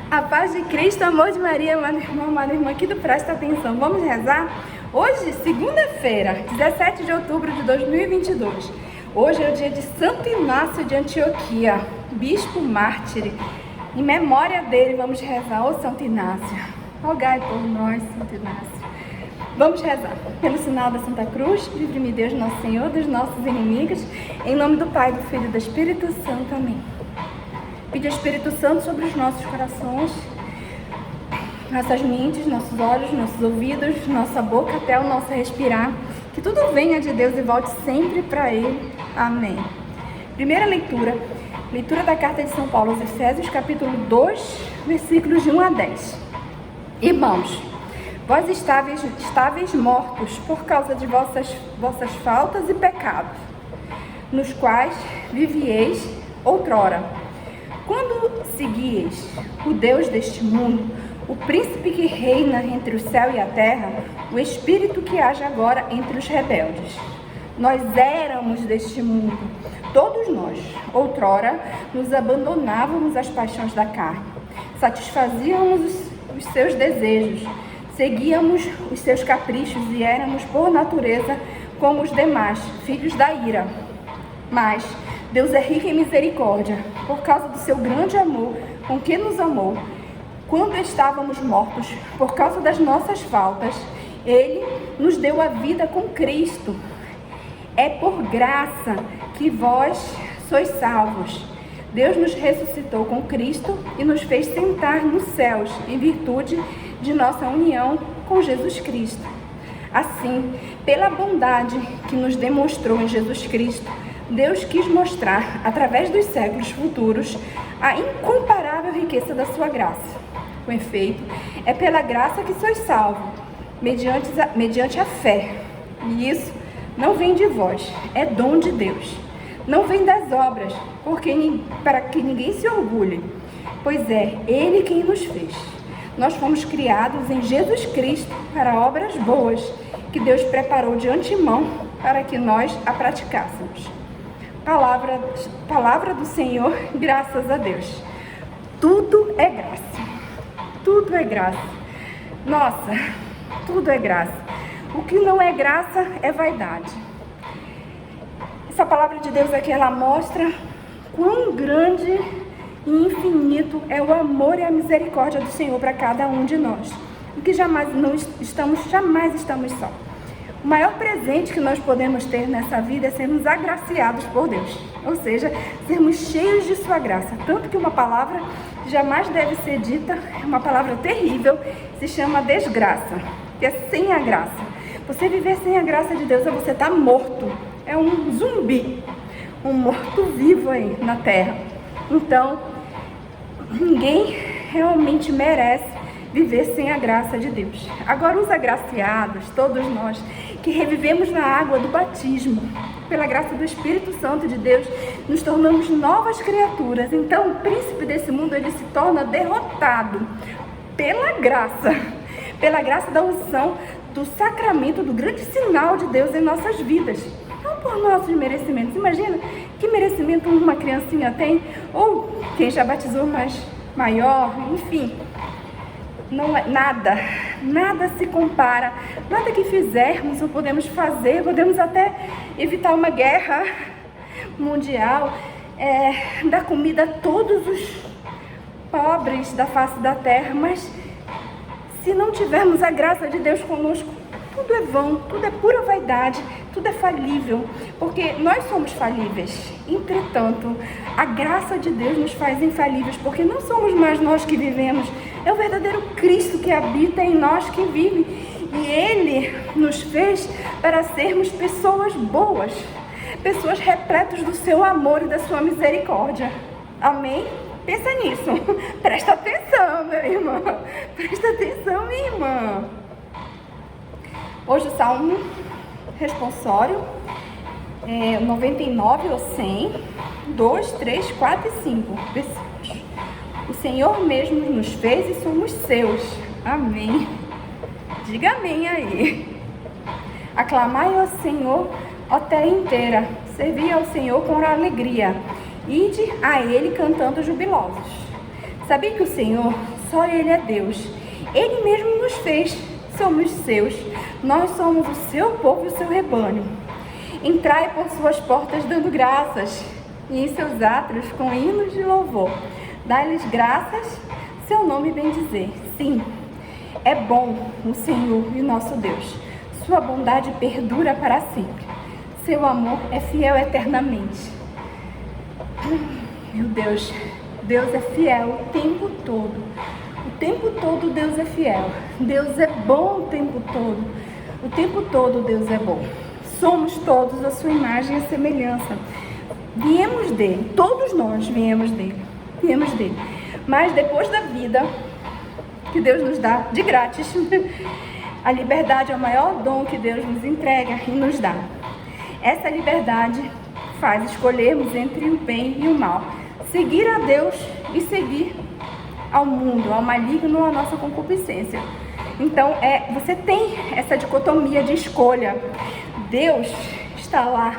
A paz de Cristo, amor de Maria, amada irmã aqui do Presta Atenção. Vamos rezar? Hoje, segunda-feira, 17 de outubro de 2022. Hoje é o dia de Santo Inácio de Antioquia, bispo mártir. Em memória dele, vamos rezar. Ô Santo Inácio, rogai por nós, Santo Inácio. Vamos rezar. Pelo sinal da Santa Cruz, livre-me Deus, nosso Senhor, dos nossos inimigos. Em nome do Pai, do Filho e do Espírito Santo. Amém. Pede ao Espírito Santo sobre os nossos corações, nossas mentes, nossos olhos, nossos ouvidos, nossa boca, até o nosso respirar. Que tudo venha de Deus e volte sempre para Ele. Amém. Primeira leitura. Leitura da carta de São Paulo aos Efésios, capítulo 2, versículos de 1 a 10. Irmãos, vós estáveis mortos por causa de vossas faltas e pecados, nos quais vivieis outrora, quando seguieis o Deus deste mundo, o príncipe que reina entre o céu e a terra, o espírito que age agora entre os rebeldes. Nós éramos deste mundo, todos nós. Outrora nos abandonávamos às paixões da carne, satisfazíamos os seus desejos, seguíamos os seus caprichos e éramos por natureza como os demais, filhos da ira. Mas Deus é rico em misericórdia, por causa do seu grande amor com que nos amou. Quando estávamos mortos por causa das nossas faltas, Ele nos deu a vida com Cristo. É por graça que vós sois salvos. Deus nos ressuscitou com Cristo e nos fez sentar nos céus, em virtude de nossa união com Jesus Cristo. Assim, pela bondade que nos demonstrou em Jesus Cristo, Deus quis mostrar, através dos séculos futuros, a incomparável riqueza da sua graça. Com efeito, é pela graça que sois salvos, mediante a fé. E isso não vem de vós, é dom de Deus. Não vem das obras, para que ninguém se orgulhe, pois é Ele quem nos fez. Nós fomos criados em Jesus Cristo para obras boas, que Deus preparou de antemão para que nós a praticássemos. Palavra do Senhor, graças a Deus. Tudo é graça. Tudo é graça. Nossa, tudo é graça. O que não é graça é vaidade. Essa palavra de Deus aqui, ela mostra quão grande e infinito é o amor e a misericórdia do Senhor para cada um de nós. E que jamais estamos só. O maior presente que nós podemos ter nessa vida é sermos agraciados por Deus, ou seja, sermos cheios de sua graça. Tanto que uma palavra que jamais deve ser dita, é uma palavra terrível, se chama desgraça, que é sem a graça. Você viver sem a graça de Deus é você estar morto, é um zumbi, um morto-vivo aí na terra. Então, ninguém realmente merece viver sem a graça de Deus. Agora, os agraciados, todos nós, que revivemos na água do batismo, pela graça do Espírito Santo de Deus, nos tornamos novas criaturas. Então, o príncipe desse mundo, ele se torna derrotado pela graça da unção, do sacramento, do grande sinal de Deus em nossas vidas. Não por nossos merecimentos. Imagina que merecimento uma criancinha tem, ou quem já batizou mais maior, enfim. Não é nada se compara, nada que fizermos ou podemos fazer, podemos até evitar uma guerra mundial, dar comida a todos os pobres da face da terra, mas se não tivermos a graça de Deus conosco, tudo é vão, tudo é pura vaidade, tudo é falível, porque nós somos falíveis. Entretanto, a graça de Deus nos faz infalíveis, porque não somos mais nós que vivemos, é o verdadeiro Cristo que habita em nós, que vive. E Ele nos fez para sermos pessoas boas, pessoas repletas do seu amor e da sua misericórdia. Amém? Pensa nisso. Presta atenção, meu irmão. Presta atenção, minha irmã. Hoje o Salmo responsório 99 ou 100, 2, 3, 4 e 5 versículos. O Senhor mesmo nos fez e somos seus. Amém. Diga amém aí. Aclamai ao Senhor, ó terra inteira. Servi ao Senhor com alegria. Ide a Ele cantando jubilosos. Sabia que o Senhor Só Ele é Deus. Ele mesmo nos fez, somos seus. Nós somos o seu povo e o seu rebanho. Entrai por suas portas dando graças, e em seus átrios com hinos de louvor. Dai-lhes graças, seu nome bendizer. Sim, é bom o Senhor e nosso Deus. Sua bondade perdura para sempre. Seu amor é fiel eternamente. Meu Deus, Deus é fiel o tempo todo. O tempo todo Deus é fiel. Deus é bom o tempo todo. O tempo todo Deus é bom. Somos todos a sua imagem e semelhança. Viemos dele, todos nós viemos dele. Mas depois da vida que Deus nos dá de grátis, a liberdade é o maior dom que Deus nos entrega e nos dá. Essa liberdade faz escolhermos entre o bem e o mal. Seguir a Deus e seguir ao mundo, ao maligno, à nossa concupiscência. Então, você tem essa dicotomia de escolha. Deus está lá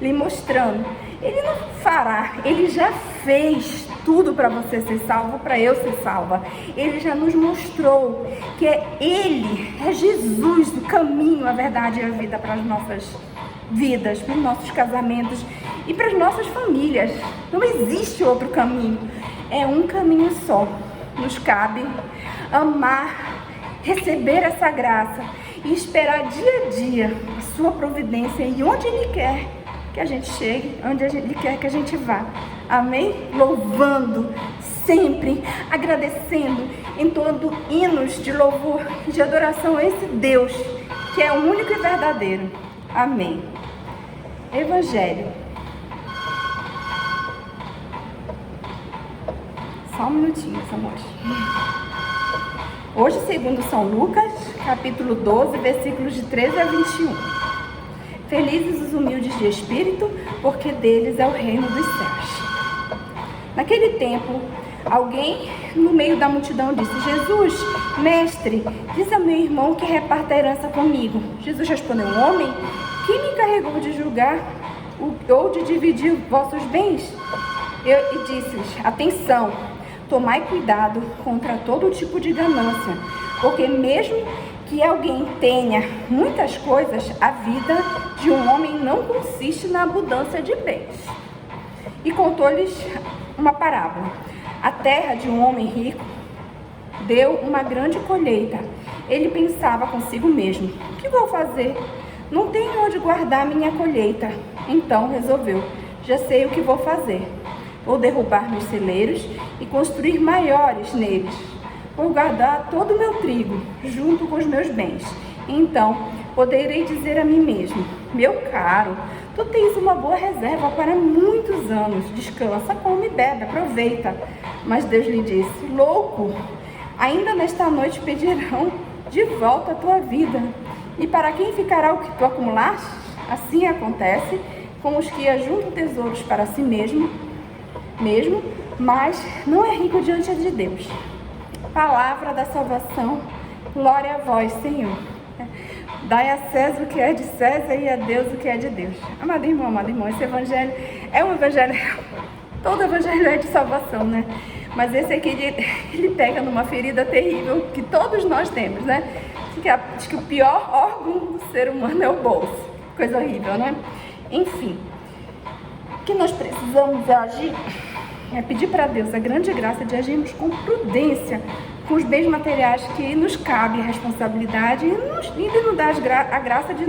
lhe mostrando. Ele não fará, Ele já fez tudo para você ser salvo, para eu ser salva. Ele já nos mostrou que Ele, é Jesus, o caminho, a verdade e a vida para as nossas vidas, para os nossos casamentos e para as nossas famílias. Não existe outro caminho, é um caminho só. Nos cabe amar, receber essa graça e esperar dia a dia a sua providência e onde Ele quer que a gente chegue, onde Ele quer que a gente vá. Amém? Louvando sempre, agradecendo, entoando hinos de louvor e de adoração a esse Deus que é o único e verdadeiro. Amém. Evangelho. Só um minutinho, amores. Hoje, segundo São Lucas, capítulo 12, versículos de 13 a 21. Felizes os humildes de espírito, porque deles é o reino dos céus. Naquele tempo, alguém no meio da multidão disse: Jesus, mestre, diz a meu irmão que reparta a herança comigo. Jesus respondeu: homem, quem me encarregou de julgar ou de dividir vossos bens? E disse-lhes: atenção, tomai cuidado contra todo tipo de ganância, porque mesmo que alguém tenha muitas coisas, a vida de um homem não consiste na abundância de bens. E contou-lhes uma parábola. A terra de um homem rico deu uma grande colheita. Ele pensava consigo mesmo: o que vou fazer? Não tenho onde guardar minha colheita. Então resolveu: já sei o que vou fazer. Vou derrubar meus celeiros e construir maiores neles. Vou guardar todo o meu trigo, junto com os meus bens. Então poderei dizer a mim mesmo: meu caro, tu tens uma boa reserva para muitos anos. Descansa, come e bebe, aproveita. Mas Deus lhe disse: louco, ainda nesta noite pedirão de volta a tua vida. E para quem ficará o que tu acumulaste? Assim acontece com os que ajuntam tesouros para si mesmo, mas não é rico diante de Deus. Palavra da salvação, glória a vós, Senhor. Dai a César o que é de César e a Deus o que é de Deus. Amado irmão, esse evangelho é um evangelho, todo evangelho é de salvação, né? Mas esse aqui, ele pega numa ferida terrível que todos nós temos, né? Diz que o pior órgão do ser humano é o bolso. Coisa horrível, né? Enfim, o que nós precisamos é agir, é pedir para Deus a grande graça de agirmos com prudência com os bens materiais que nos cabe a responsabilidade e de nos dar a graça de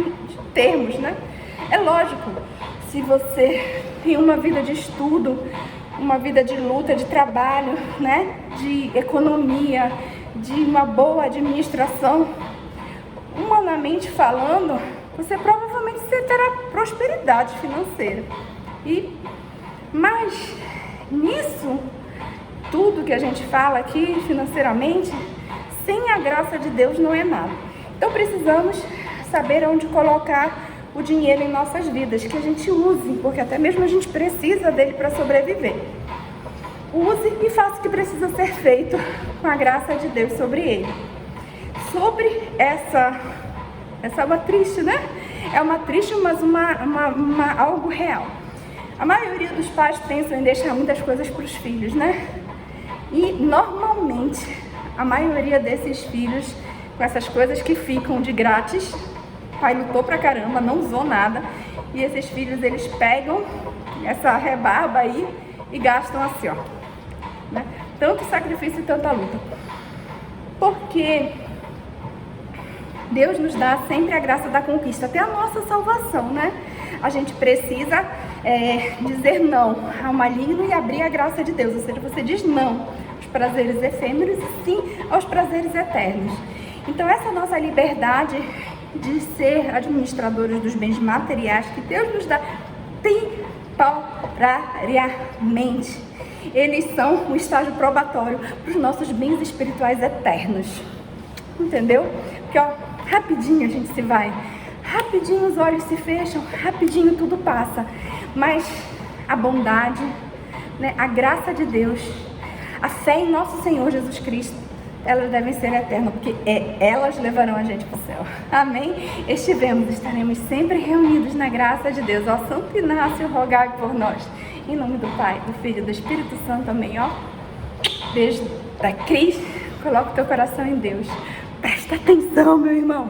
termos, né? É lógico, se você tem uma vida de estudo, uma vida de luta, de trabalho, né? De economia, de uma boa administração, humanamente falando, você provavelmente terá prosperidade financeira. Mas nisso, tudo que a gente fala aqui financeiramente, sem a graça de Deus não é nada. Então precisamos saber onde colocar o dinheiro em nossas vidas, que a gente use, porque até mesmo a gente precisa dele para sobreviver. Use e faça o que precisa ser feito com a graça de Deus sobre ele. Sobre essa é uma triste, né? É uma triste, mas algo real. A maioria dos pais pensam em deixar muitas coisas para os filhos, né? E normalmente a maioria desses filhos, com essas coisas que ficam de grátis, o pai lutou pra caramba, não usou nada, e esses filhos, eles pegam essa rebarba aí e gastam assim, ó, né? Tanto sacrifício e tanta luta. Porque Deus nos dá sempre a graça da conquista, até a nossa salvação, né? A gente precisa dizer não ao maligno e abrir a graça de Deus. Ou seja, você diz não aos prazeres efêmeros e sim aos prazeres eternos. Então essa nossa liberdade de ser administradores dos bens materiais que Deus nos dá temporariamente, eles são um estágio probatório para os nossos bens espirituais eternos. Entendeu? Porque ó, rapidinho a gente se vai, rapidinho os olhos se fecham, rapidinho tudo passa. Mas a bondade, né, a graça de Deus, a fé em nosso Senhor Jesus Cristo, elas devem ser eternas, porque elas levarão a gente para o céu. Amém? Estaremos sempre reunidos na graça de Deus. Ó Santo Inácio, rogai por nós. Em nome do Pai, do Filho e do Espírito Santo. Amém. Ó, beijo da Cris. Coloca o teu coração em Deus. Presta atenção, meu irmão.